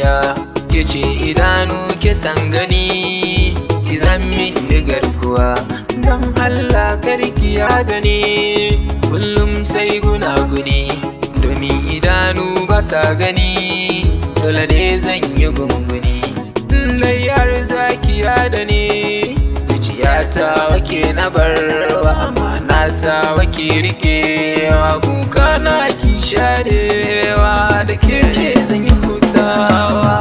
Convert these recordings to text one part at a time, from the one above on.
zuciya ke ce idanu ke san gani ki zan min garkuwa dan Allah karkiya da ni kullum sai gunaguni domin idanu ba sa gani dole ne zan yi gunguni dai har zakiya da ni zuciyata wake na barwa amana ta wake rikewa kuka na ki sharewa da ke ce zan yi hutawa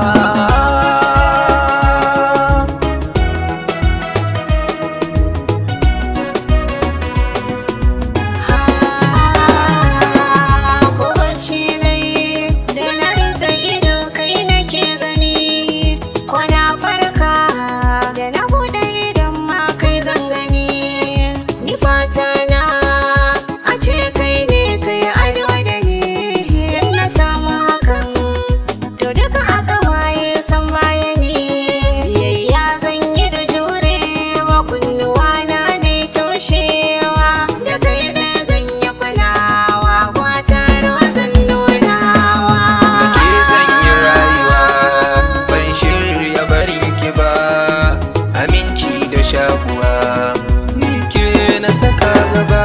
ni ke na saka gaba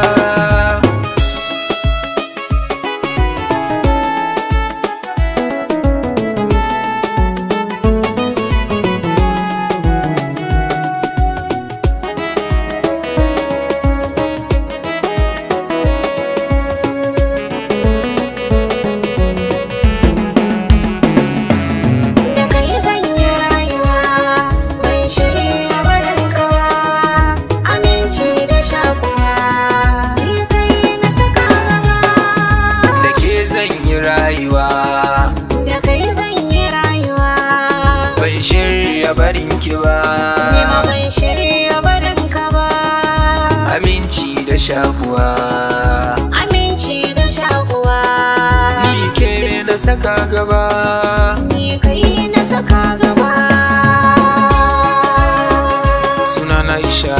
da kai zan yi rayuwa ban shirya barin ki ba ni ma ban shirya barin ka ba aminci da shakuwa ni ke na saka gaba ni kai na saka gaba sunana Aisha